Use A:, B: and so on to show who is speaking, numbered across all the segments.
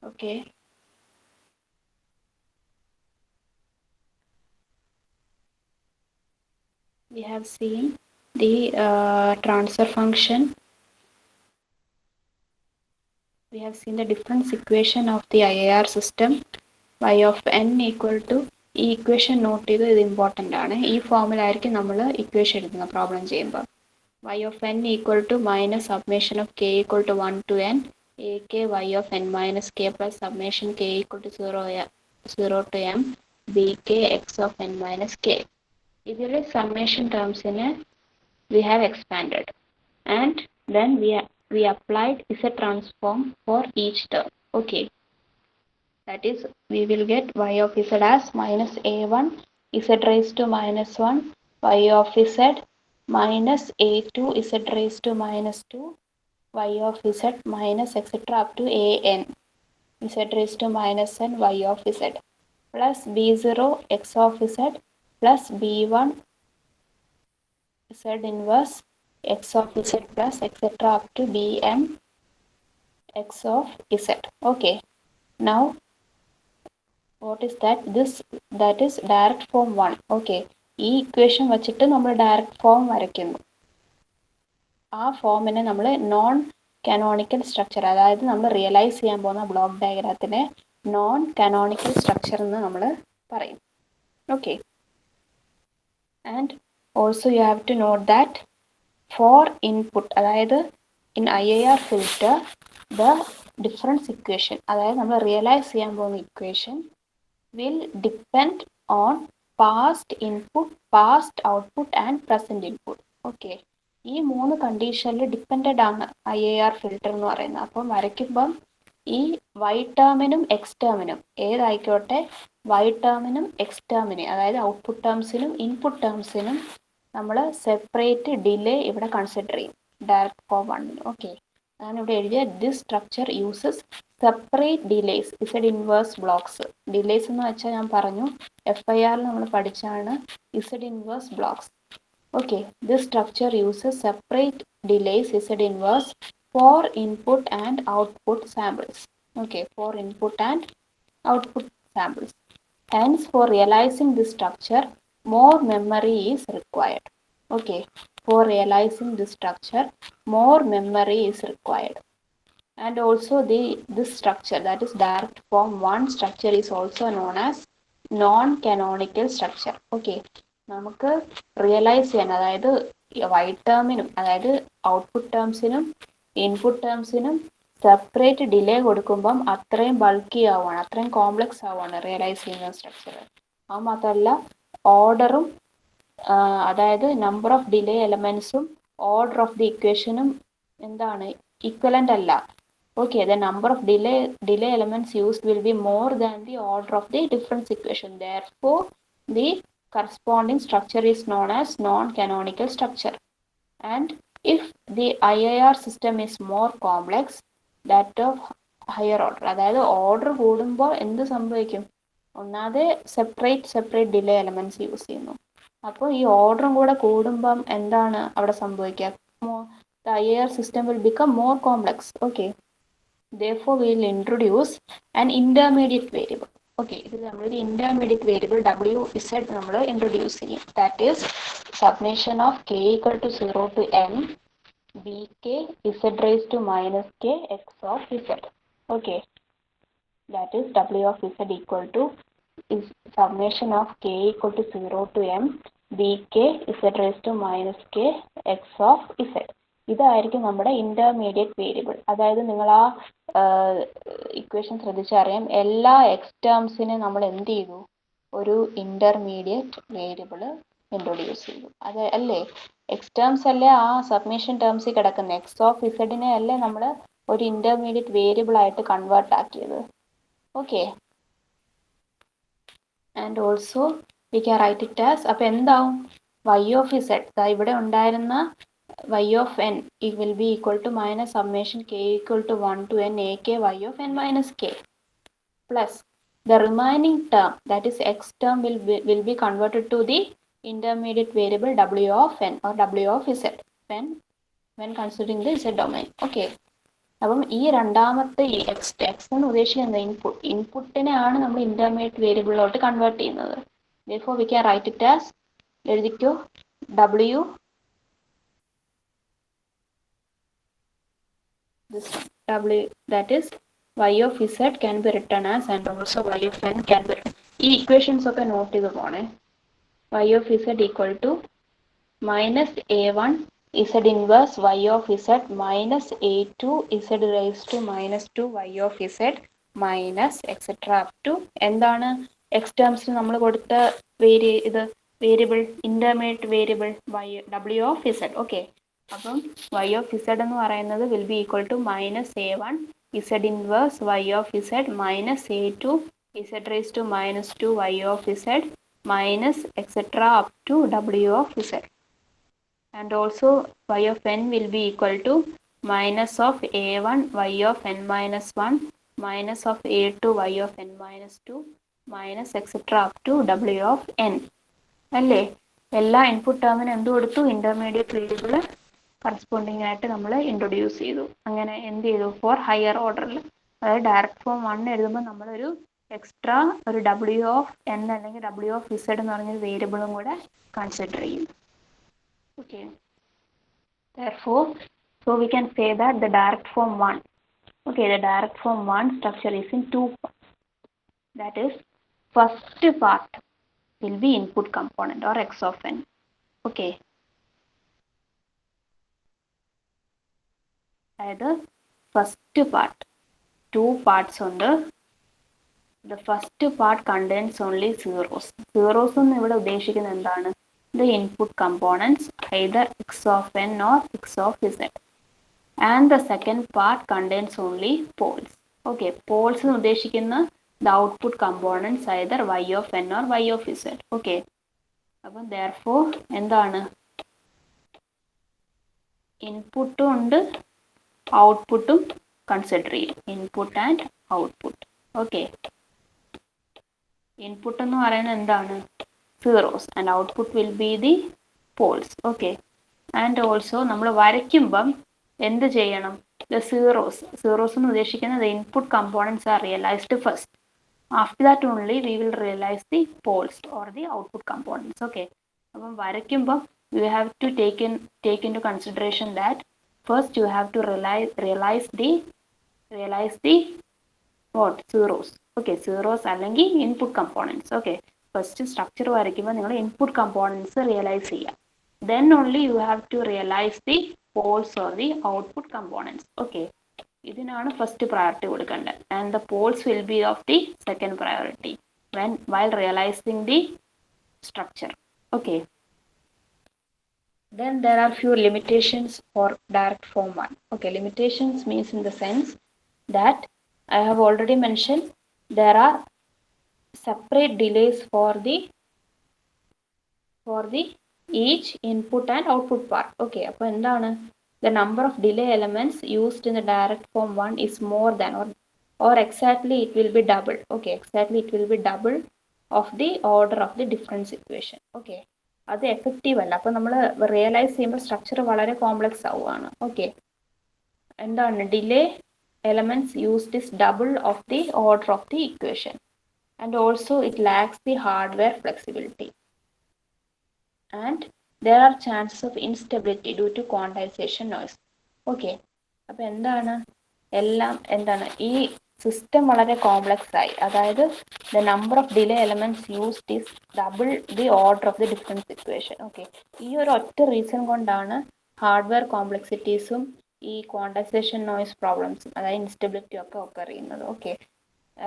A: Okay. We have seen the transfer function. We have seen the difference equation of the IIR system. Y of n equal to ഈ equation not ചെയ്ത് ഇത് important ആണ്. ഈ ഫോമിലായിരിക്കും നമ്മൾ equation എഴുതുന്നത് problem ചെയ്യുമ്പോൾ. Y of n equal to minus summation of k equal to 1 to n ak y of n minus k plus summation k equal to 0 to m bk x of n minus k. ഇതിലെ summation termsനെ we have expanded and then we applied z transform for each term. Okay, that is we will get y of z as minus a1 z raised to minus 1 y of z minus a2 z raised to minus 2 y of z minus etc up to an z raised to minus n y of z plus b0 x of z plus b1 z inverse x of z plus etc up to bm x of z. Okay, now what is that? That is direct form 1. Okay, ഈ equation വെച്ചിട്ട് നമ്മൾ direct form വരയ്ക്കുന്നു. ആ ഫോമിനെ നമ്മൾ non canonical structure, അതായത് നമ്മൾ realise ചെയ്യാൻ പോകുന്ന ബ്ലോക്ക് ഡയഗ്രാത്തിനെ നോൺ കാനോണിക്കൽ സ്ട്രക്ചർ എന്ന് നമ്മൾ പറയും. Okay, and also you have to note that for input, അതായത് in IIR filter the difference equation, അതായത് നമ്മൾ റിയലൈസ് ചെയ്യാൻ പോകുന്ന equation will depend on past input, past output and present input. Okay, ഈ മൂന്ന് കണ്ടീഷനിൽ ഡിപ്പെൻഡഡ് ആണ് IIR ഫിൽറ്റർ എന്ന് പറയുന്നത്. അപ്പം വരയ്ക്കുമ്പം ഈ y ടേമിനും x ടേമിനും ഏതായിക്കോട്ടെ, y ടേമിനും x ടേമിനും, അതായത് ഔട്ട്പുട്ട് ടേംസിനും ഇൻപുട്ട് ടേംസിനും നമ്മൾ സെപ്പറേറ്റ് ഡിലേ ഇവിടെ കൺസിഡർ ചെയ്യും ഡയറക്റ്റ് ഫോം 1. ഓക്കെ, അതാണ് ഇവിടെ എഴുതിയ this structure uses separate delays z inverse blocks. Delays എന്ന് വെച്ചാൽ ഞാൻ പറഞ്ഞു FIR നമ്മൾ പഠിച്ചാണ് z inverse blocks. Okay, this structure uses separate delays z inverse for input and output samples. Okay, for input and output samples. Hence, for realizing this structure, more memory is required. Okay, for realizing this structure, more memory is required. And also this structure, that is direct form 1 structure, is also known as non-canonical structure. Okay, നമുക്ക് realise ചെയ്യാൻ, അതായത് y ടേമിനും അതായത് output ടേംസിനും input ടേംസിനും separate delay കൊടുക്കുമ്പം അത്രയും bulky ആവുകയാണ്, അത്രയും complex ആവുകയാണ് realise ചെയ്യുന്ന സ്ട്രക്ചർ. അത് മാത്രമല്ല ഓർഡറും, അതായത് നമ്പർ ഓഫ് ഡിലേ എലമെന്റ്സും ഓർഡർ ഓഫ് ദി ഇക്വേഷനും എന്താണ് ഈക്വലന്റ് അല്ല. Okay, the number of delay elements used will be more than the order of the difference equation. Therefore, the corresponding structure is known as non-canonical structure. And if the IIR system is more complex, that of higher order, അതായത് order കൂടുമ്പോൾ എന്ത് സംഭവിക്കും, ഒന്നാമത് separate delay elements use ചെയ്യുന്നു. അപ്പോൾ ഈ ഓർഡറും കൂടെ കൂടുമ്പം എന്താണ് അവിടെ സംഭവിക്കുക, the IIR system will become more complex. Okay, therefore we will introduce an intermediate variable. Okay, ഇത് നമ്മൾ intermediate variable WZ നമ്മൾ ഇൻട്രൊഡ്യൂസ് ചെയ്യും. That is summation of k equal to 0 to n bk z raised to minus k x of z. Okay, that is W of z equal to is summation of k equal to 0 to m bk z raised to minus k x of z. ഇതായിരിക്കും നമ്മുടെ intermediate variable. അതായത് നിങ്ങൾ ആ equation ശ്രദ്ധിച്ചറിയാം, എല്ലാ X ടേംസിനെ നമ്മൾ എന്ത് ചെയ്തു, ഒരു ഇന്റർമീഡിയറ്റ് വേരിയബിൾ ഇൻട്രൊഡ്യൂസ് ചെയ്തു. അത് അല്ലേ, എക്സ് ടേംസ് അല്ലേ ആ സബ്മിഷൻ ടേംസിൽ കിടക്കുന്ന, എക്സ് ഓഫ് ഇസഡിനെ അല്ലേ നമ്മൾ ഒരു ഇന്റർമീഡിയറ്റ് വേരിയബിൾ ആയിട്ട് കൺവേർട്ട് ആക്കിയത്. Okay, and also we can write it as, അപ്പോൾ എന്താവും, y ഓഫ് ഇസഡ്, ഇവിടെ ഉണ്ടായിരുന്ന y of n, it will be equal to minus summation k equal to 1 to n ak y of n minus k plus the remaining term, that is x term, will be converted to the intermediate variable w of n or w of z when considering the z domain. Okay, അപ്പം ഈ രണ്ടാമത്തെ X എന്ന് ഉദ്ദേശിക്കുന്നത് ഇൻപുട്ടിനെയാണ് നമ്മൾ intermediate വേരിയബിളിലോട്ട് convert ചെയ്യുന്നത്. therefore we can write it as, എഴുതിക്കോ, w this w that is y of z can be written as, and also y of n can be written. ഈ equations ഒക്കെ നോട്ട് ചെയ്ത് പോണേ. y of z equal to minus a1 z inverse y of z minus a2 z raised to minus 2 y of z minus etc up to എന്താണ് x ടേംസിൽ നമ്മൾ കൊടുത്ത variable intermediate variable w of z. Okay, അപ്പം y of z എന്ന് പറയുന്നത് will be equal to minus a1 z inverse y of z minus a2 z raised to minus 2 y of z minus etc up to w of z. And also y of n will be equal to minus of a1 y of n minus 1 minus of a2 y of n minus 2 minus etc up to w of n. അല്ലേ? എല്ലാ input ടേമിന് എന്ത് കൊടുത്തു? Intermediate variable corresponding ആയിട്ട് നമ്മൾ introduce ചെയ്തു. അങ്ങനെ എന്ത് ചെയ്തു? ഫോർ ഹയർ ഓർഡറിൽ, അതായത് ഡയറക്റ്റ് ഫോം 1 എഴുതുമ്പോൾ നമ്മളൊരു എക്സ്ട്രാ ഒരു w ഓഫ് n അല്ലെങ്കിൽ w ഓഫ് z എന്ന് പറഞ്ഞൊരു വേരിയബിളും കൂടെ കൺസിഡർ ചെയ്യും. Okay, therefore, so we can say that the direct form 1, okay, the direct form 1 structure is in two parts. That is, first part will be input component or x of n. Okay, അതായത് first part, two parts ഉണ്ട്. The first part contains only zeros. Zeros എന്ന് ഇവിടെ ഉദ്ദേശിക്കുന്നത് എന്താണ്? The input components either x of n or x of z. And the second part contains only poles. Okay, poles എന്ന് ഉദ്ദേശിക്കുന്ന the output components either y of n or y of z. Okay, അപ്പം therefore എന്താണ്? ഇൻപുട്ടും ഉണ്ട് ഔട്ട്പുട്ടും consider ചെയ്യും. Input and output. Okay, input എന്ന് പറയുന്നത് എന്താണ്? Zeros and output will be the Paul's. Okay, and also നമ്മൾ വരയ്ക്കുമ്പം എന്ത് ചെയ്യണം? ദ സീറോസ് എന്ന് ഉദ്ദേശിക്കുന്നത് the input components are realized first. After that only we will realize the poles or the output components. Okay, അപ്പം വരയ്ക്കുമ്പം you have to take into consideration that first you have to realize the what? Zeros. Okay, zeros അല്ലെങ്കിൽ input components. Okay, first structure വരയ്ക്കുമ്പോൾ നിങ്ങൾ input components realize ചെയ്യുക. Then only you have to realize the poles or the output components. Okay, ഇതിനാണ് first priority കൊടുക്കേണ്ടത്. And the Paul's will be of the second priority while realizing the structure. Okay, then there are few limitations for direct form 1. Okay, limitations means in the sense that I have already mentioned there are separate delays for the each input and output part. Okay, അപ്പോൾ എന്താണ്? The number of delay elements used in the direct form 1 is more than or exactly it will be double. Okay, exactly it will be double of the order of the difference equation. Okay, അത് effective അല്ല. അപ്പോൾ നമ്മൾ realise ചെയ്യുമ്പോൾ structure വളരെ complex ആവുകയാണ്. Okay, എന്താണ്? Delay elements used is double of the order of the equation, and also it lacks the hardware flexibility, and there are chances of instability due to quantization noise. Okay, അപ്പോൾ എന്താണ്? ഈ system വളരെ complex ആയി. അതായത് the number of delay elements used is double the order of the difference equation. Okay, ഈ ഒരു ഒറ്റ reason കൊണ്ടാണ് ഹാർഡ്വെയർ കോംപ്ലക്സിറ്റീസും ഈ ക്വാണ്ടൈസേഷൻ നോയ്സ് പ്രോബ്ലംസും അതായത് ഇൻസ്റ്റബിലിറ്റി ഒക്കെ ഒക്കർ ചെയ്യുന്നത്. ഓക്കെ,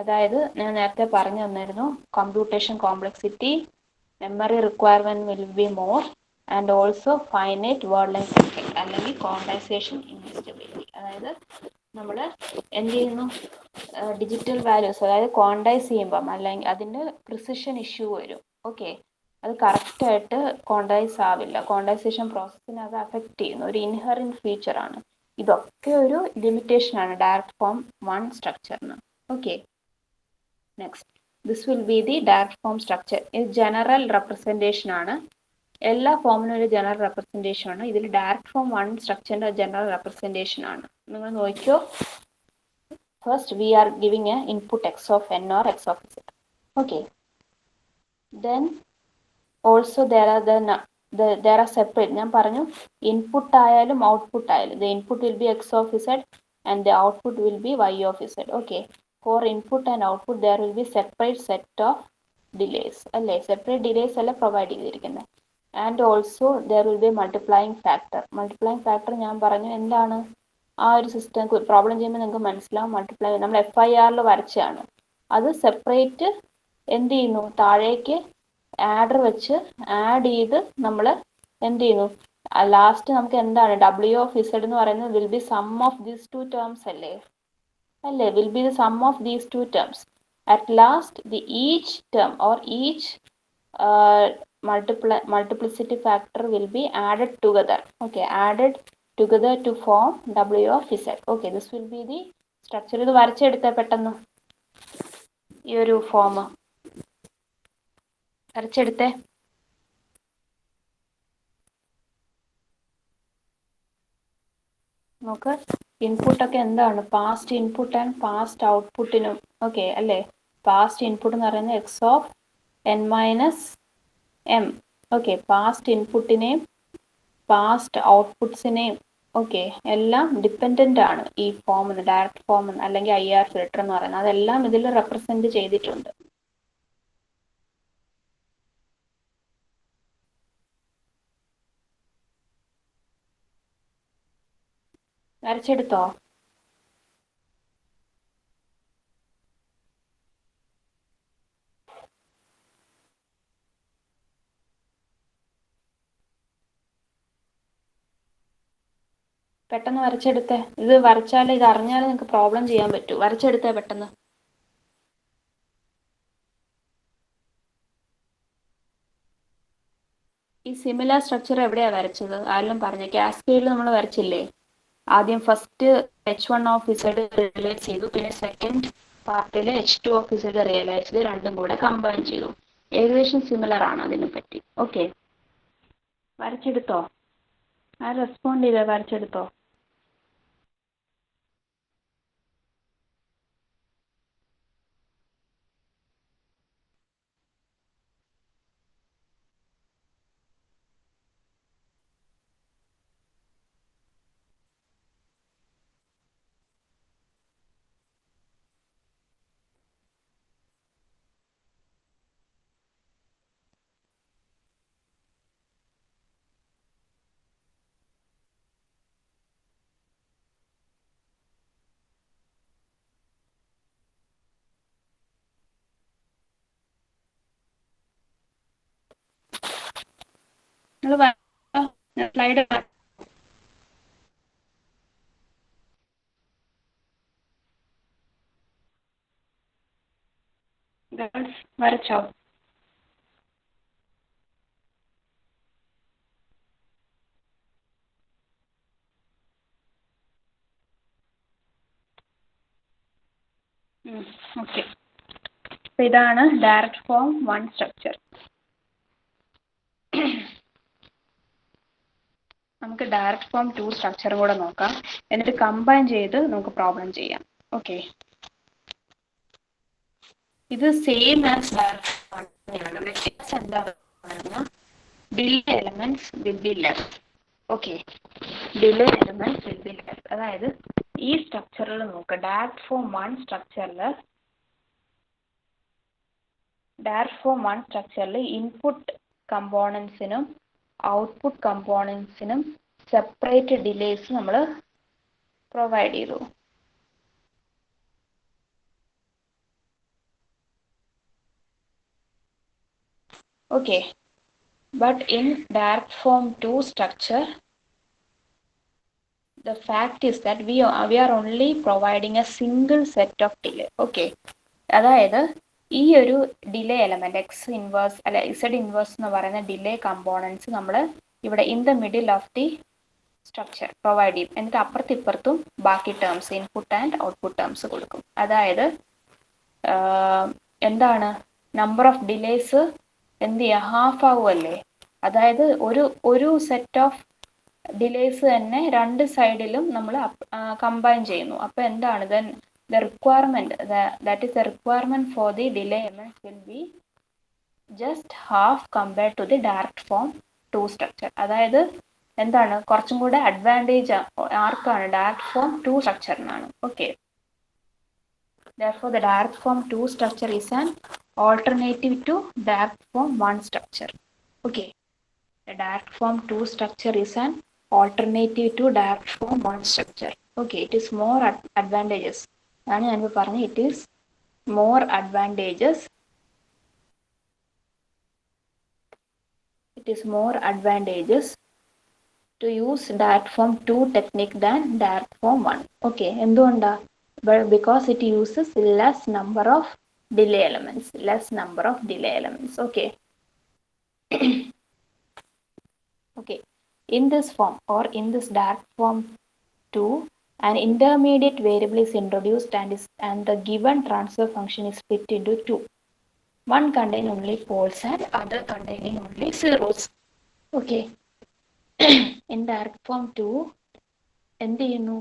A: അതായത് ഞാൻ നേരത്തെ പറഞ്ഞു തന്നിരുന്നു, computation complexity, memory requirement will be more, and also finite word length effect അല്ലെങ്കിൽ ക്വാണ്ടൈസേഷൻ ഇൻസ്റ്റബിലിറ്റി. അതായത് നമ്മൾ എന്ത് ചെയ്യുന്നു? ഡിജിറ്റൽ വാല്യൂസ് അതായത് ക്വാണ്ടൈസ് ചെയ്യുമ്പം അല്ലെങ്കിൽ അതിൻ്റെ പ്രിസിഷൻ ഇഷ്യൂ വരും. ഓക്കെ, അത് കറക്റ്റായിട്ട് ക്വാണ്ടൈസ് ആവില്ല. ക്വാണ്ടൈസേഷൻ പ്രോസസ്സിനെ അത് അഫക്റ്റ് ചെയ്യുന്നു. ഒരു ഇൻഹെറിന്റ് ഫീച്ചറാണ്. ഇതൊക്കെ ഒരു ലിമിറ്റേഷനാണ് ഡയറക്റ്റ് ഫോം 1 സ്ട്രക്ചറിന്. Okay, next, this will be the direct form structure. ഇത് ജനറൽ റെപ്രസെൻറ്റേഷൻ ആണ്. എല്ലാ ഫോമിനും ഒരു ജനറൽ റെപ്രസെൻറ്റേഷൻ ആണ്. ഇതിൽ ഡയറക്റ്റ് ഫോം 1 സ്ട്രക്ചറിന്റെ ജനറൽ റെപ്രസെൻറ്റേഷൻ ആണ്. നിങ്ങൾ നോക്കിയോ. First we are giving a input x of n or x of z. Okay. Then also there are separate. ഞാൻ പറഞ്ഞു ഇൻപുട്ട് ആയാലും ഔട്ട്പുട്ട് ആയാലും the input will be x of z and the output will be y of z. Okay. For input and output there will be separate set of delays. അല്ലേ, separate delays അല്ല provide ചെയ്തിരിക്കുന്നത്. And also there will be multiplying factor. Multiplying factor ഞാൻ പറഞ്ഞു എന്താണ്, ആ ഒരു system problem ചെയ്യുമ്പോൾ നിങ്ങൾക്ക് മനസ്സിലാവും. മൾട്ടിപ്ലൈ നമ്മൾ FIR വരച്ചാണ്. അത് സെപ്പറേറ്റ് എന്ത് ചെയ്യുന്നു, താഴേക്ക് ആഡർ വെച്ച് ആഡ് ചെയ്ത് നമ്മൾ എന്ത് ചെയ്യുന്നു, ലാസ്റ്റ് നമുക്ക് എന്താണ് W of Z എന്ന് പറയുന്നത് will be sum of these two terms അല്ലേ, will be the sum of these two terms. At last the each term or each multiplicity factor will be added together. Okay, added together to form W of Z. Okay, this will be the structure. ഇത് വരച്ചെടുത്ത പെട്ടെന്ന് ഈ ഒരു form വരച്ചെടുത്തേ. നമുക്ക് input ഒക്കെ എന്താണ്, past input and past ഔട്ട്പുട്ടിനും okay അല്ലേ. Past input എന്ന് പറയുന്നത് x of n minus m. Okay, past ഇൻപുട്ടിനെയും പാസ്റ്റ് ഔട്ട്പുട്ട്സിനെയും ഓക്കെ എല്ലാം ഡിപ്പെൻഡൻ്റ് ആണ് ഈ ഫോമിന്, ഡയറക്റ്റ് ഫോമിന് അല്ലെങ്കിൽ IR ഫിൽട്ടർ എന്ന് പറയുന്നത്. അതെല്ലാം ഇതിൽ റെപ്രസെന്റ് ചെയ്തിട്ടുണ്ട്. വരച്ചെടുത്തോ? പെട്ടെന്ന് വരച്ചെടുത്തേ. ഇത് വരച്ചാൽ ഇത് അറിഞ്ഞാലേ നിങ്ങൾക്ക് പ്രോബ്ലം ചെയ്യാൻ പറ്റൂ. വരച്ചെടുത്തേ പെട്ടെന്ന്. ഈ സിമിലർ സ്ട്രക്ചർ എവിടെയാണ് വരച്ചത്? ആരെങ്കിലും പറഞ്ഞു. കാസ്കേഡിൽ നമ്മൾ വരച്ചില്ലേ? ആദ്യം first H1 of Z realise ചെയ്തു, പിന്നെ സെക്കൻഡ് പാർട്ടിൽ H2 of Z റിയലൈസ് ചെയ്ത് രണ്ടും കൂടെ കമ്പൈൻ ചെയ്തു. ഏകദേശം സിമിലർ ആണ് അതിനെ പറ്റി. ഓക്കെ, വരച്ചെടുത്തോ? ആ റെസ്പോണ്ട് ചെയ്തോ? വരച്ചെടുത്തോ? നിങ്ങൾ സ്ലൈഡ് വരച്ചോ? ഓക്കെ, അപ്പൊ ഇതാണ് ഡയറക്റ്റ് ഫോം 1 സ്ട്രക്ചർ. നമുക്ക് ഡയറക്റ്റ് ഫോം 2 സ്ട്രക്ചർ കൂടെ നോക്കാം, എന്നിട്ട് കമ്പൈൻ ചെയ്ത് നമുക്ക് പ്രോബ്ലം ചെയ്യാം. ഓക്കെ, ഇത് സെയിം ആസ് ഡയറക്റ്റ് ഫോം ആണ്. വ്യത്യാസം എന്താണെന്ന് delay elements will be left. Okay, delay elements will be left. അതായത് ഈ സ്ട്രക്ചറിൽ നോക്കുക, ഡയറക്റ്റ് ഫോം 1 സ്ട്രക്ചറിൽ ഇൻപുട്ട് കമ്പോണൻസിനും ഔട്ട്പുട്ട് കമ്പോണൻസിനും സെപ്പറേറ്റ് ഡിലേസ് നമ്മൾ പ്രൊവൈഡ് ചെയ്തു. Okay, but in direct form 2 structure the fact is that we are only providing a single set of delay. Okay, അതായത് ഈ ഒരു ഡിലേ എലമെന്റ് എക്സ് ഇൻവേഴ്സ് അല്ല Z inverse എന്ന് പറയുന്ന ഡിലേ കമ്പോണൻസ് നമ്മൾ ഇവിടെ in the middle of the structure provide ചെയ്യും. എന്നിട്ട് അപ്പുറത്തിപ്പുറത്തും ബാക്കി terms input and output terms കൊടുക്കും. അതായത് എന്താണ് നമ്പർ ഓഫ് ഡിലേസ് എന്ത് ചെയ്യുക, ഹാഫ് ആവുമല്ലേ. അതായത് ഒരു സെറ്റ് ഓഫ് ഡിലേസ് തന്നെ രണ്ട് സൈഡിലും നമ്മൾ കമ്പൈൻ ചെയ്യുന്നു. അപ്പോൾ എന്താണ് then the requirement that is the requirement for the delay elements will be just half compared to the direct form 2 structure. അതായത് എന്താണ് കുറച്ചും കൂടെ അഡ്വാൻറ്റേജ് ആർക്കാണ്? ഡയറക്റ്റ് ഫോം 2 സ്ട്രക്ചറിനാണ്. Okay, therefore the direct form 2 structure is an alternative to direct form 1 structure. Okay, the direct form 2 structure is an alternative to direct form 1 structure. Okay, it is more advantageous. It is more advantageous. It is more advantageous to use direct form 2 technique than direct form 1. Okay, എന്തുകൊണ്ടാ? But because it uses less number of delay elements. Okay. Okay, in this form or in this direct form 2, an intermediate variable is introduced and the given transfer function is split into 2. One containing only poles and other containing only zeros. Okay. In direct form 2, എന്ത് ചെയ്യുന്നു?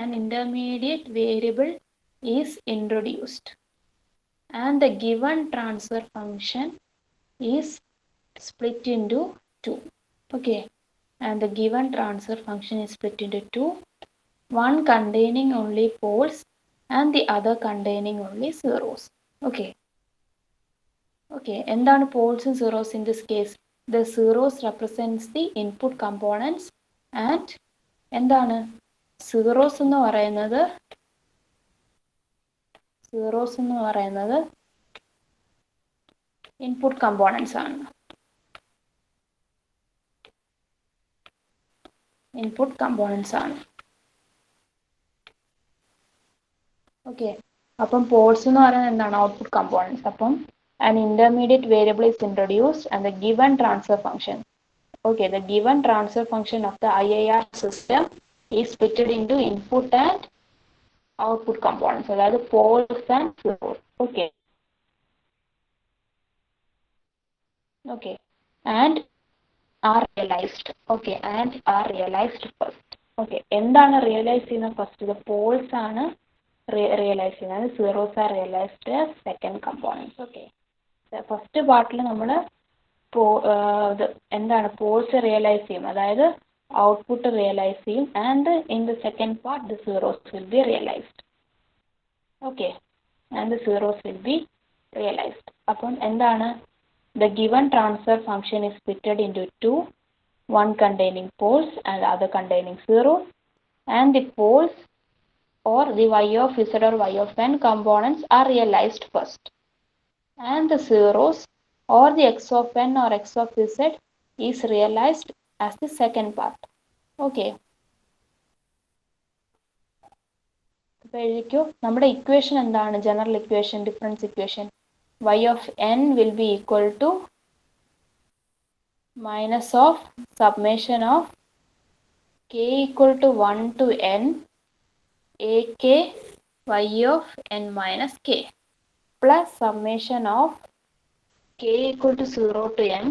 A: An intermediate variable is introduced and the given transfer function is split into 2. Okay, and the given transfer function is split into 2, one containing only poles and the other containing only zeros. Okay, എന്താണ് poles and zeros in this case? The zeros represents the input components and എന്താണ് zeros എന്ന് പറയുന്നത് input components ആണ്. Okay, അപ്പം Paul's എന്ന് പറയുന്നത് എന്താണ്? Output components. അപ്പം an intermediate variable is introduced and the given transfer function. Okay, the given transfer function of the IIR system is split into input and output components. അതായത് poles and zeros. Okay. And are realized. Okay, and are realized first. Okay, എന്താണ് realise ചെയ്യുന്നത് first? The poles ആണ് realise ചെയ്യുന്നത്, zeros are realized as second components. Okay, first പാർട്ടിൽ നമ്മൾ എന്താണ് poles realise ചെയ്യും, അതായത് ഔട്ട്പുട്ട് റിയലൈസ് ചെയ്യും, and in the second part the zeros will be realised. Okay, and the zeros will be realised. അപ്പം എന്താണ്? The given transfer function is splitted into 2, one containing poles and the other containing zeros, and the poles or the y of z or y of n components are realized first, and the zeros or the x of n or x of z is realized as the second part. Okay, അപ്പോൾ എഴുതിക്കോ. നമ്മുടെ equation എന്താണ്? General equation, difference equation. y of n will be equal to minus of summation of k equal to 1 to n ak y of n minus k plus summation of k equal to 0 to n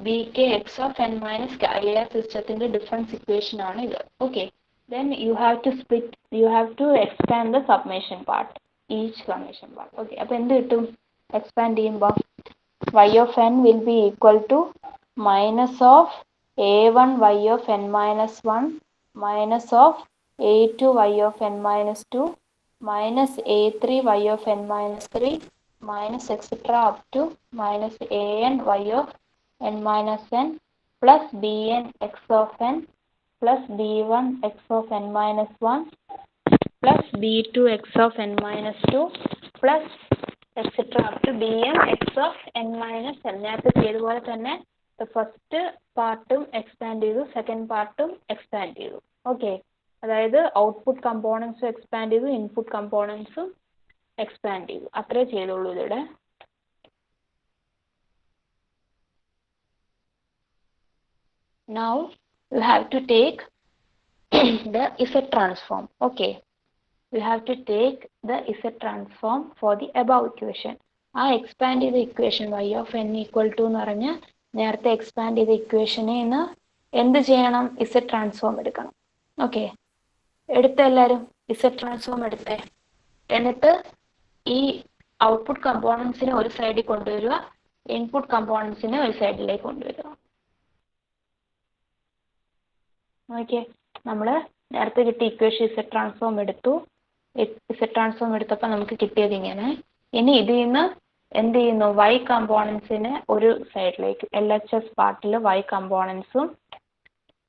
A: bk x of n minus k. IIR സിസ്റ്റത്തിന്റെ difference equation ആണ് ഇത്. Okay, then you have to expand the summation part, each summation part. Okay, അപ്പോൾ എന്ത് കിട്ടും? Expand ചെയ്യുമ്പോൾ y of n will be equal to minus of a1 y of n minus 1 minus of a2 y of n minus 2 minus a3 y of n minus 3 minus etc. up to minus an y of n minus n plus bn x of n plus b1 x of n minus 1 plus b2 x of n minus 2 plus etc. up to bm x of n minus n. നേരത്തെ ചെയ്തതുപോലെ തന്നെ first പാർട്ടും expand ചെയ്തു, second പാർട്ടും expand ചെയ്തു. Okay, അതായത് output കമ്പോണൻസും expand ചെയ്തു, input കമ്പോണൻസും expand ചെയ്തു. അത്രേ ചെയ്തുള്ളൂ ഇതിവിടെ. Now you have to take the Z transform. Okay, you have to take the Z transform for the above equation. ആ എക്സ്പാൻഡ് ചെയ്ത equation y of n equal to എന്ന് പറഞ്ഞാൽ നേരത്തെ എക്സ്പാൻഡ് ചെയ്ത ഇക്വേഷനിൽ നിന്ന് എന്ത് ചെയ്യണം? ഇസഡ് ട്രാൻസ്ഫോം എടുക്കണം. ഓക്കെ, എടുത്ത എല്ലാവരും ഇസഡ് ട്രാൻസ്ഫോം എടുത്തേ. എന്നിട്ട് ഈ ഔട്ട്പുട്ട് കമ്പോണൻസിനെ ഒരു സൈഡിൽ കൊണ്ടുവരിക, ഇൻപുട്ട് കമ്പോണൻസിനെ ഒരു സൈഡിലേക്ക് കൊണ്ടുവരിക. ഓക്കെ, നമ്മൾ നേരത്തെ കിട്ടിയ ഇക്വേഷൻ ഇസഡ് ട്രാൻസ്ഫോം എടുത്തു. ഇസഡ് ട്രാൻസ്ഫോം എടുത്തപ്പോൾ നമുക്ക് കിട്ടിയത് ഇങ്ങനെ. ഇനി ഇതിൽ നിന്ന് എന്ത് ചെയ്യുന്നു? വൈ കമ്പോണൻസിനെ ഒരു സൈഡിലേക്ക്, LHS പാർട്ടിൽ വൈ കമ്പോണൻസും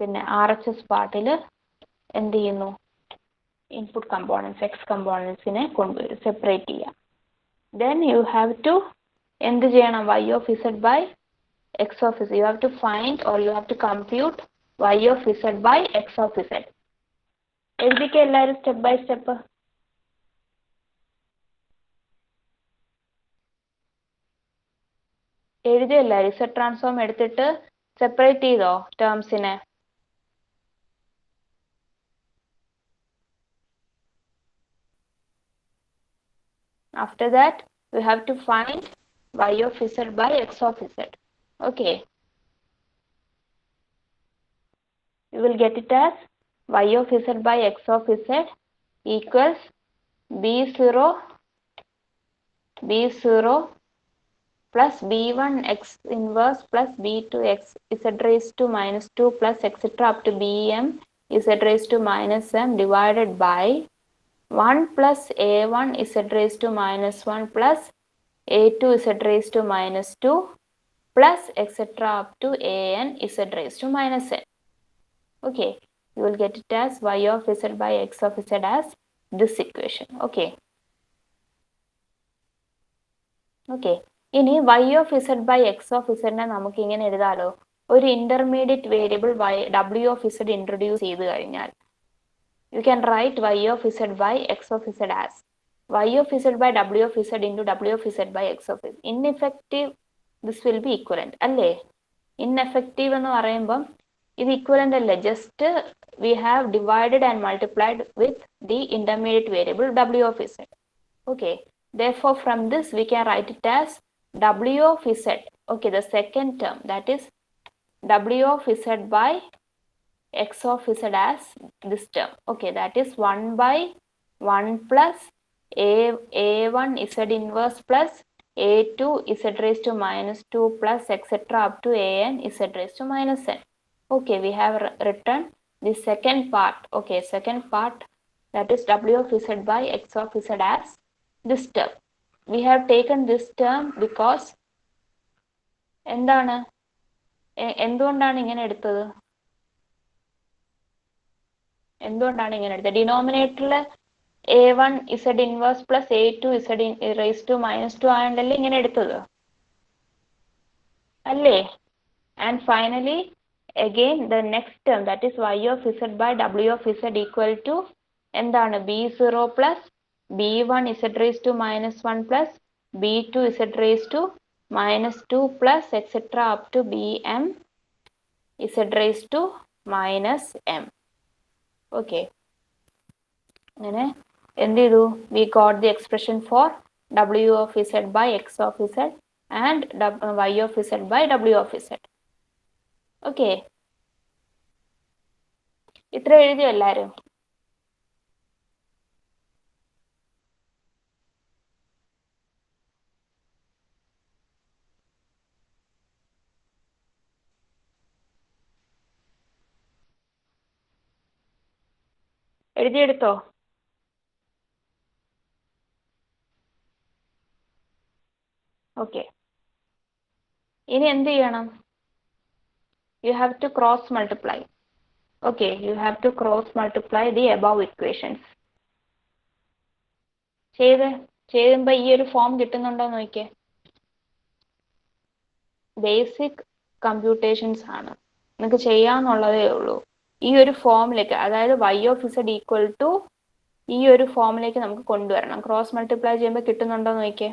A: പിന്നെ RHS പാർട്ടിൽ എന്ത് ചെയ്യുന്നു? ഇൻപുട്ട് കമ്പോണൻസ് എക്സ് കമ്പോണൻസിനെ കൊണ്ടുവരും, സെപ്പറേറ്റ് ചെയ്യാം. ദെൻ യു ഹാവ് ടു എന്ത് ചെയ്യണം? y of z by x of z. You have to find or you have to compute y of z by x of z. എഴുതിക്ക എല്ലാവരും step by step. എഴുതിയല്ല, z transform എടുത്തിട്ട് separate ചെയ്തോ ടേംസിനെ? After that, we have to find y of z by x of z. Okay. You will get it as y of z by x of z equals b0 plus b1 x inverse plus b2 x z raised to minus 2 plus etc. up to bm z raised to minus m divided by 1 plus a1 z raised to minus 1 plus a2 z raised to minus 2 plus etc. up to an z raised to minus n. Okay, you will get it as y of z by x of z as this equation. Okay. Okay. ഇനി y of z by x of z നെ നമുക്ക് ഇങ്ങനെ എഴുതാലോ. ഒരു intermediate variable w of z introduce ചെയ്ത് കഴിഞ്ഞാൽ you can write y of z by x of z as y of z by w of z into w of z by x of z. Ineffective, this will be equivalent അല്ലേ? Ineffective എന്ന് പറയുമ്പം ഇത് equivalent അല്ലേ? Just we have divided and multiplied with the intermediate variable w of z. Okay, therefore from this we can write it as w of z. Okay, the second term, that is w of z by x of z as this term. Okay, that is 1 by 1 plus a1 z inverse plus a2 z raised to minus 2 plus etc. up to an z raised to minus n. Okay, we have written the second part. Okay, second part, that is w of z by x of z as this term. We have taken this term because എന്താണ് എന്തുകൊണ്ടാണ് ഇങ്ങനെ എടുത്തത്? എന്തുകൊണ്ടാണ് ഇങ്ങനെ എടുത്തത്? ഡിനോമിനേറ്ററിൽ a1 z inverse plus a2 z raise to minus 2 ആയതുകൊണ്ടല്ലേ ഇങ്ങനെ എടുത്തത് അല്ലേ? And finally again the next term, that is y of z by w of z equal to എന്താണ്? b0 plus b1 z raised to minus 1 plus b2 z raised to minus 2 plus etc. up to bm z raised to minus m. Okay, അങ്ങനെ എന്ത് ചെയ്തു? we got the expression for w of z by x of z and y of z by w of z. Okay, ഇത്ര എഴുതിയോ എല്ലാരും? എഴുതിയെടുത്തോ? Okay, ഇനി എന്ത് ചെയ്യണം? you have to cross multiply. Okay, you have to cross multiply the above equations. ചെയ്യുമ്പോ ഈ ഒരു form കിട്ടുന്നുണ്ടോ നോക്കിയേ. ബേസിക് കമ്പ്യൂട്ടേഷൻസ് ആണ്, നിങ്ങൾക്ക് ചെയ്യാന്നുള്ളതേ ഉള്ളൂ. ഈ ഒരു ഫോമിലേക്ക്, അതായത് y of z equal to ഈ ഒരു ഫോമിലേക്ക് നമുക്ക് കൊണ്ടുവരണം. ക്രോസ് മൾട്ടിപ്ലൈ ചെയ്യുമ്പോൾ കിട്ടുന്നുണ്ടോ നോക്കിയേ.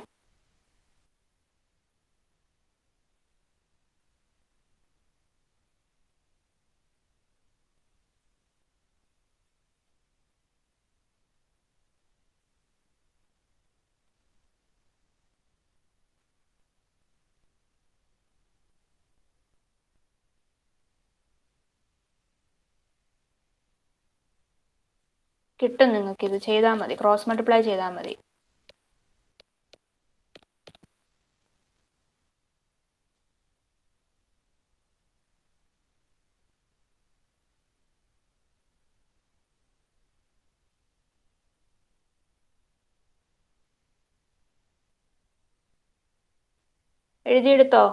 A: കിട്ടും നിങ്ങൾക്ക്. ഇത് ചെയ്താൽ മതി, ക്രോസ് മൾട്ടിപ്ലൈ ചെയ്താൽ മതി. എഴുതിയെടുത്തോ?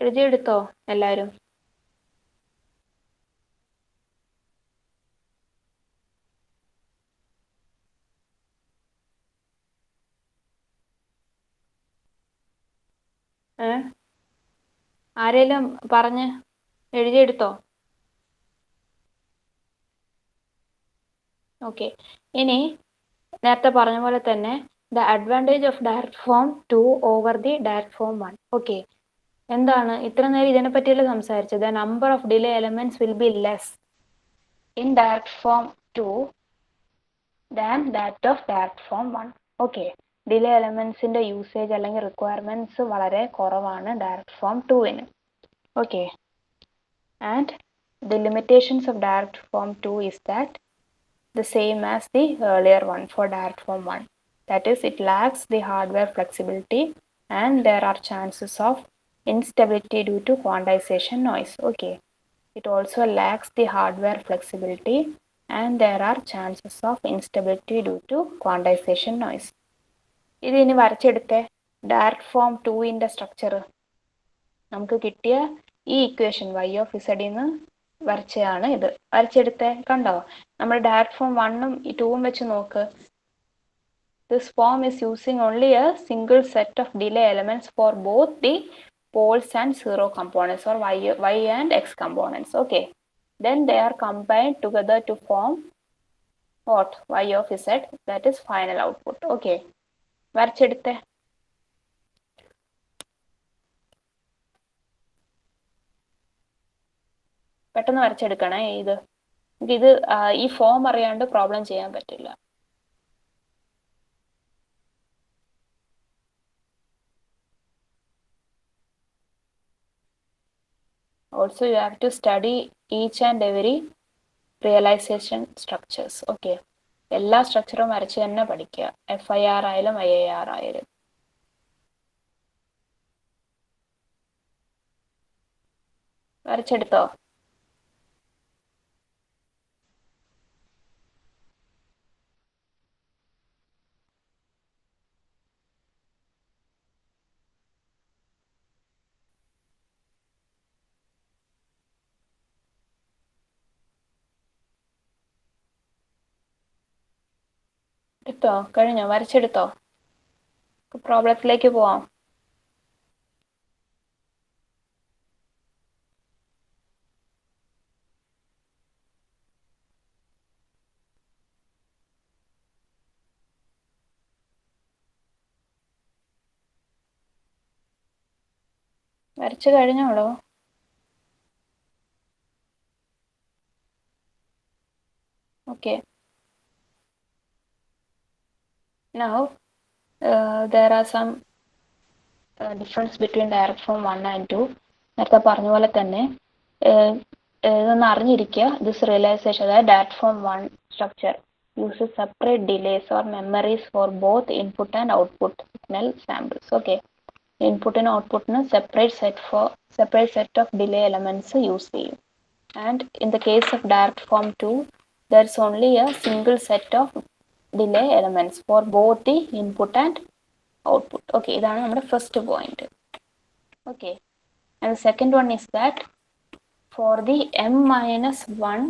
A: എഴുതിയെടുത്തോ എല്ലാവരും? ആരേലും പറഞ്ഞ് എഴുതിയെടുത്തോ? ഓക്കെ. ഇനി നേരത്തെ പറഞ്ഞ പോലെ തന്നെ the advantage of direct form 2 over the direct form 1. Okay, എന്താണ് ഇത്ര നേരം ഇതിനെ പറ്റിയല്ലേ സംസാരിച്ചത്? The number of delay elements will be less in direct form 2 than that of direct form 1. Okay, delay എലമെന്റ്സിന്റെ യൂസേജ് അല്ലെങ്കിൽ റിക്വയർമെന്റ്സ് വളരെ കുറവാണ് ഡയറക്റ്റ് ഫോം 2-ന്. Okay, and the limitations of direct form 2 is that the same as the earlier one for direct form 1. That is, it lacks the hardware flexibility and there are chances of instability due to quantization noise. Okay, it also lacks the hardware flexibility and there are chances of instability due to quantization noise. ഇത് ഇനി വരച്ചെടുത്തേ direct form 2-ന്റെ structure. നമുക്ക് കിട്ടിയ ഈ equation y of ഇസഡിന്ന് വരച്ചതാണ് ഇത്. വരച്ചെടുത്തേ കണ്ടോ? നമ്മൾ direct form 1-ഉം 2-ഉം വെച്ച് നോക്ക്. This form is using only a single set of delay elements for both the poles and zero components, or y and x components. Okay, then they are combined together to form what? Y of z, that is final output. Okay, വരച്ചെടുത്തേ. പെട്ടെന്ന് വരച്ചെടുക്കണേ. ഇത് ഈ form അറിയാണ്ട് problem ചെയ്യാൻ പറ്റില്ല. Also, you have to study each and every realization structures. Okay, എല്ലാ സ്ട്രക്ചറും വരച്ച് തന്നെ പഠിക്കുക. FIR ആയാലും IIR ആയാലും. വരച്ചെടുത്തോ? എടുത്തോ? കഴിഞ്ഞോ? വരച്ചെടുത്തോ? പ്രോബ്ലത്തിലേക്ക് പോവാം. വരച്ചു കഴിഞ്ഞോളൂ. Okay, now there are some difference between direct form 1 and 2. നേരത്തെ പറഞ്ഞ പോലെ തന്നെ ഇതൊന്ന് അറിഞ്ഞിരിക്കുക. ദിസ് റിയലൈസേഷൻ, അതായത് direct form 1 structure uses separate delays or memories for both input and output signal samples. Okay, input and output ന് separate set of delay elements use ചെയ്യും. And in the case of direct form 2, there is only a single set of delay elements for both the input and output. Okay, ഇതാണ് നമ്മുടെ first point. Okay, and the second one is that for the m-1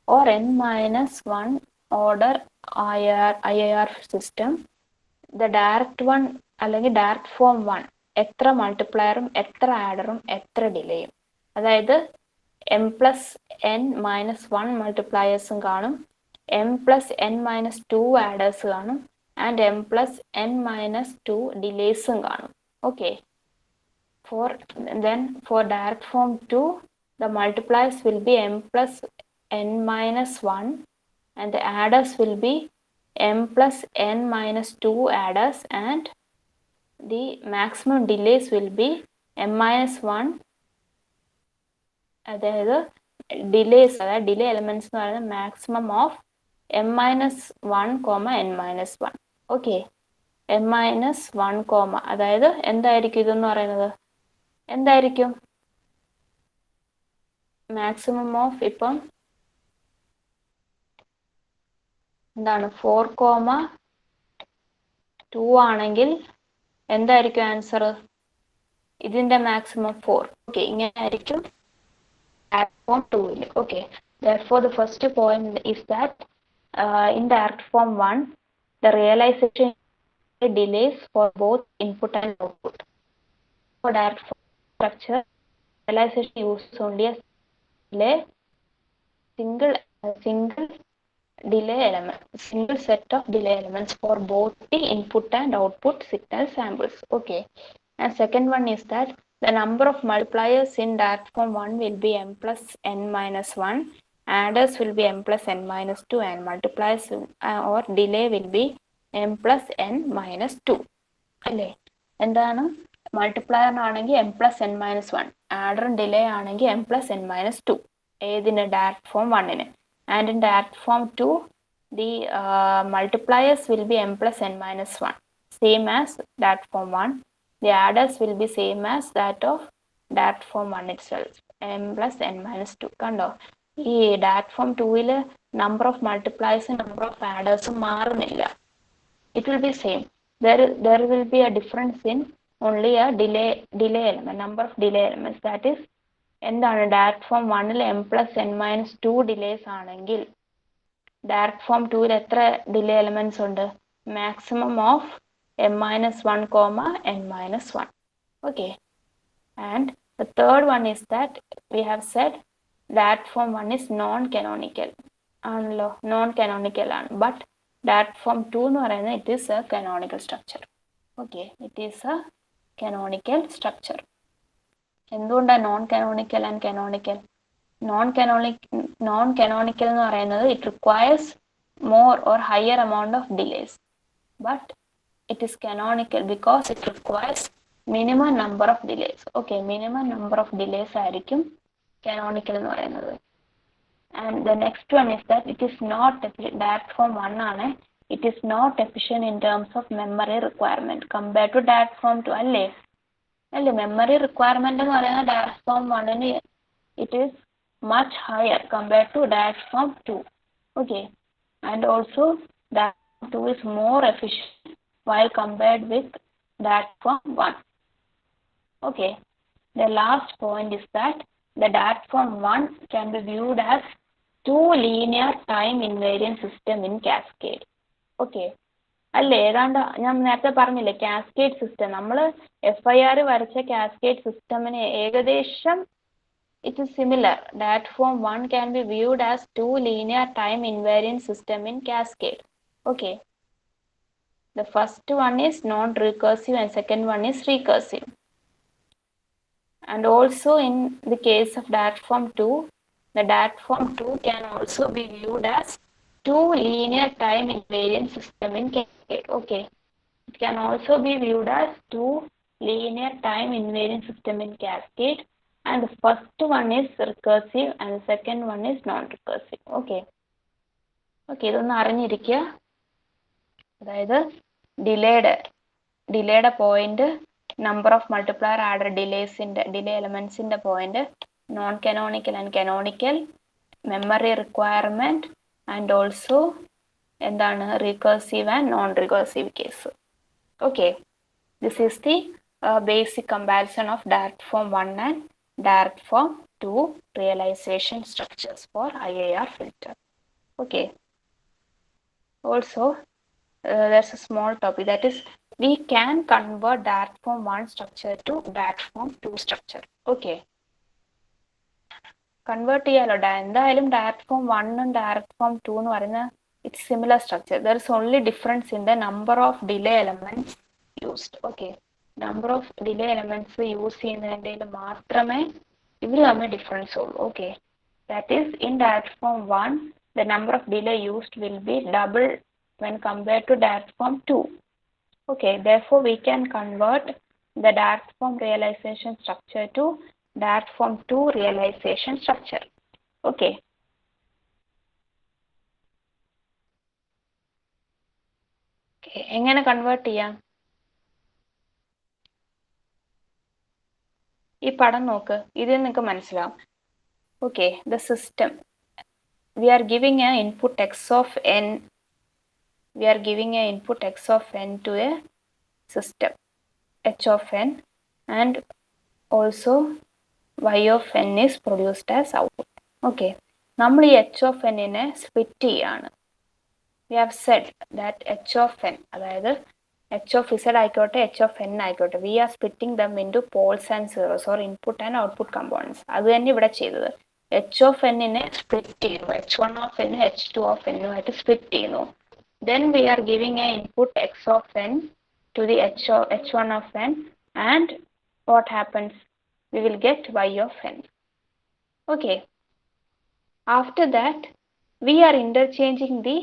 A: or n-1 order IIR system, the direct one അല്ലെങ്കിൽ direct form 1 എത്ര മൾട്ടിപ്ലയറും എത്ര ആഡറും എത്ര ഡിലേയും, അതായത് m+n-1 മൾട്ടിപ്ലയേഴ്സും കാണും, m+n-2 ആഡേഴ്സ് കാണും, and m+n-2 ഡിലേസും കാണും. Okay, for direct form 2, the multipliers will be n minus 1 and the adders will be m plus n minus 2 adders, and the maximum delays will be m minus 1, അതായത് delays, അതായത് delay elements എന്ന് പറയുന്നത് maximum of M minus 1 comma N minus 1. Okay, M minus 1 comma, അതായത് എന്തായിരിക്കും ഇതെന്ന് പറയുന്നത്, എന്തായിരിക്കും maximum of, ഇപ്പം എന്താണ് 4 കോമ 2 ആണെങ്കിൽ എന്തായിരിക്കും ആൻസർ, ഇതിന്റെ മാക്സിമം 4. ഓക്കെ, ഇങ്ങനെ ആയിരിക്കും direct form 2. Okay, therefore the first point is that in direct form 1 the realization delays for both input and output. For direct form structure, realization uses only a single delay element, single set of delay elements for both the input and output signal samples. Okay, and second one is that the number of multipliers in direct form 1 will be m plus n minus 1, adders will be m plus n minus 2, and multipliers or delay will be m plus n minus 2. അല്ലേ, എന്താണ് മൾട്ടിപ്ലയറിനാണെങ്കിൽ m plus n minus 1, ആഡറും delay ആണെങ്കിൽ m plus n minus 2, ഏതിന് direct form 1-ന്. And in direct form 2 the multipliers will be m plus n minus 1, same as direct form 1. The adders will be same as that of direct form 1 itself, m plus n minus 2. കണ്ടോ, ഈ direct form 2-ൽ number of multipliers and number of adders മാറുന്നില്ല, it will be same. There will be a difference in only a delay element, number of delay elements. That is, എന്താണ് direct form 1-ൽ m plus n minus 2 delays ആണെങ്കിൽ direct form 2-ൽ എത്ര delay elements ഉണ്ട്, maximum of m minus 1 comma n minus 1. Okay, and the third one is that we have said direct form 1 is non-canonical ആണല്ലോ, non-canonical ആണ്. But direct form 2 എന്ന് പറയുന്നത് it is a canonical structure. Okay, it is a canonical structure. എന്തുകൊണ്ടാണ് non canonical and canonical? Non canonical എന്ന് പറയുന്നത് it requires more or higher amount of delays, but it is canonical because it requires minimum number of delays. Okay, minimum number of delays ആയിരിക്കും canonical എന്ന് പറയുന്നത്. And the next one is that it is not direct form 1 ആണ്, it is not efficient in terms of memory requirement compared to direct form 2. അല്ലേ, memory requirement എന്ന് പറയുന്നത് direct form 1-ന് it is much higher compared to direct form 2. Okay, and also direct form 2 is more efficient while compared with direct form 1. Okay, the last point is that the direct form 1 can be viewed as two linear time invariant system in cascade. Okay, അല്ലേ, ഏതാണ്ട് ഞാൻ നേരത്തെ പറഞ്ഞില്ലേ cascade system, നമ്മൾ FIR വരച്ച cascade സിസ്റ്റമിന് ഏകദേശം it is similar. Direct form 1 can be viewed as two linear time invariant system in cascade. Okay, the first one is non-recursive and second one is recursive. And also in the case of direct form 2, the direct form 2 can also be viewed as two linear time invariant system in cascade. Okay, it can also be viewed as two linear time invariant system in cascade, and the first one is recursive and the second one is non-recursive. Okay, ഇതൊന്ന് അറിഞ്ഞിരിക്കുക. അതായത് ഡിലേയുടെ point, number of multiplier adder delay എലമെന്റ്സിന്റെ point, non canonical and canonical, memory requirement, and also എന്താണ് recursive and non-recursive case. Okay, this is the basic comparison of direct form 1 and direct form 2 realization structures for IIR filter. Okay, also there's a small topic, that is we can convert direct form 1 structure to direct form 2 structure. Okay, convert ചെയ്യാലോ, എന്തായാലും direct form 1 direct form 2 എന്ന് പറയുന്ന it's similar structure. There is only difference in the number of delay elements used. Okay, number of delay elements use ചെയ്യുന്നതിൻ്റെ മാത്രമേ ഇവർ തമ്മിൽ difference ഉള്ളൂ. Okay, That is, in direct form 1, the number of delay used will be double when compared to direct form 2. Okay, therefore we can convert the direct form realization structure to direct form 2 realization structure. Okay. എങ്ങനെ convert ചെയ്യാം? ഈ പടം നോക്ക്, ഇതിൽ നിങ്ങൾക്ക് മനസ്സിലാവും. Okay, the system. We are giving an input x of n. We are giving an input x of n to a system h of n, and also y of n is produced as output. Okay, നമ്മൾ ഈ h of n നെ split ചെയ്യാണ്. We have said that h of n, അതായത് h of z ആയിക്കോട്ടെ h of n ആയിക്കോട്ടെ, we are splitting them into poles and zeros or input and output components. അത് തന്നെ ഇവിടെ ചെയ്തത്. h of n നെ സ്പ്ലിറ്റ് ചെയ്യുന്നു, h1 of n h2 of n ആയിട്ട് സ്പ്ലിറ്റ് ചെയ്യുന്നു. Then we are giving a input x of n to the h1 of n, and what happens? We will get y of n. Okay. After that, we are interchanging the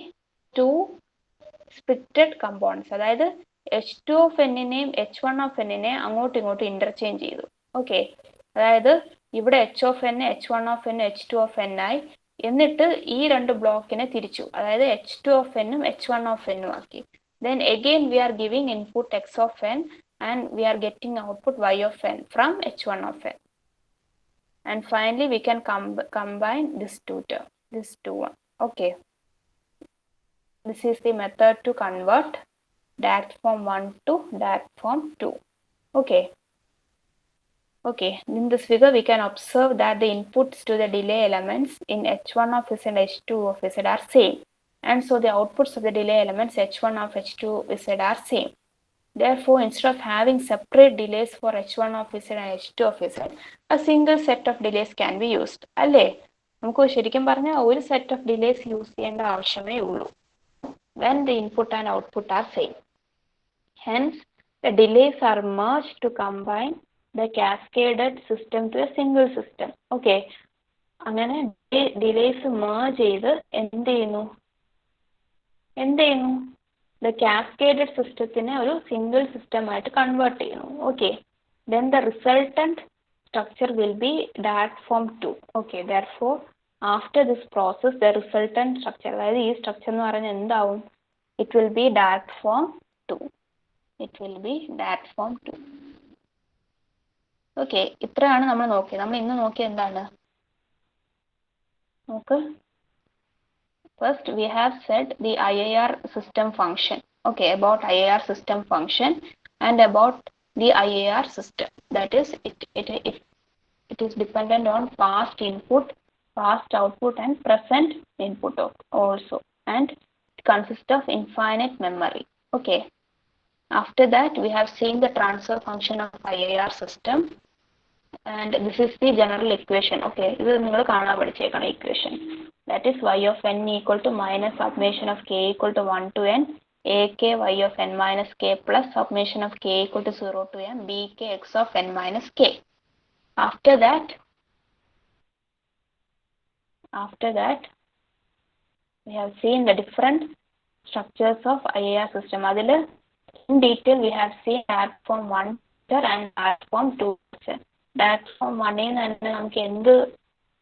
A: two splitted components. അതായത് h2 of n നെയും h1 of n നെ അങ്ങോട്ടും ഇങ്ങോട്ടും interchange ചെയ്തു. Okay, അതായത് ഇവിടെ h of n h1 of n h2 of n ആയി, എന്നിട്ട് ഈ രണ്ട് ബ്ലോക്കിനെ തിരിച്ചു, അതായത് h2 of n ഉം h1 of n ഉം ആക്കി. Then again we are giving input x of n and we are getting output y of n from h1 of n. And finally we can combine this two one. Okay, this is the method to convert direct form 1 to direct form 2. Okay, in this figure we can observe that the inputs to the delay elements in h1 of z and h2 of z are same, and so the outputs of the delay elements h1 of h2 of z are same. Therefore, instead of having separate delays for h1 of z and h2 of z, a single set of delays can be used. അല്ലേ, നമുക്ക് ശരിക്കും പറഞ്ഞാൽ ഒരു set of delays use ചെയ്യേണ്ട ആവശ്യമേ ഉള്ളൂ when the input and output are same. Hence, the delays are merged to combine the cascaded system to a single system. Okay, അങ്ങനെ delays merge ചെയ്ത് എന്ത് ചെയ്യുന്നു? The cascaded systemത്തിനെ ഒരു single system ആയിട്ട് convert ചെയ്യുന്നു. Okay, then the resultant structure will be direct form 2. Okay, therefore after this process the resultant structure, അതായത് ഈ structure എന്ന് പറയുന്നത് എന്താവും? It will be direct form 2. It will be direct form 2. Okay, ഇത്രയാണ് നമ്മൾ നോക്കിയത്. നമ്മൾ ഇന്ന് നോക്കിയത് എന്താണ്? നോക്ക്. First, we have said the IIR system function. Okay, about IIR system function and about the IIR system. That is, it is dependent on past input, past output, and present input also. And it consists of infinite memory. Okay. After that, we have seen the transfer function of IIR system. And this is the general equation. Okay, this is the equation. That is y of n equal to minus summation of k equal to 1 to n ak y of n minus k plus summation of k equal to 0 to m bk x of n minus k. After that, we have seen the different structures of IIR system. In detail, we have seen direct form 1 and direct form 2. Direct form 1 ൽ നിന്ന് നമുക്ക് എന്ത്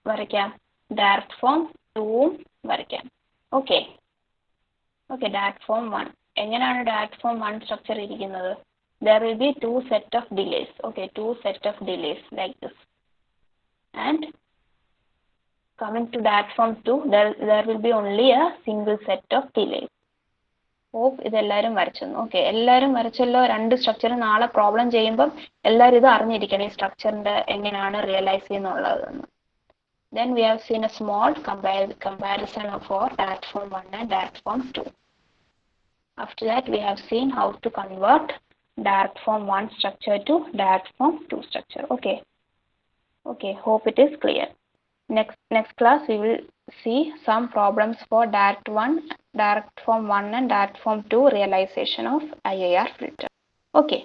A: വരയ്ക്കാം? Direct form 2 വരയ്ക്കാം. Okay, direct form 1. എങ്ങനെയാണ് direct form 1 structure ഇരിക്കുന്നത്? There will be two set of delays. Okay, two set of delays like this. And coming to direct form 2, there will be only a single set of delays. Hope ഇതെല്ലാവരും വരച്ചു. Okay, എല്ലാവരും വരച്ചല്ലോ. രണ്ട് structure നാളെ problem ചെയ്യുമ്പം എല്ലാവരും ഇത് അറിഞ്ഞിരിക്കണം, ഈ സ്ട്രക്ചറിന്റെ എങ്ങനെയാണ് realise ചെയ്യുന്നുള്ളതെന്ന്. Then we have seen a small comparison for direct form 1 and direct form 2. After that, we have seen how to convert direct form 1 structure to direct form 2 structure. Okay, hope it is clear. Next class we will see some problems for direct form 1 and direct form 2 realization of IIR filter. Okay.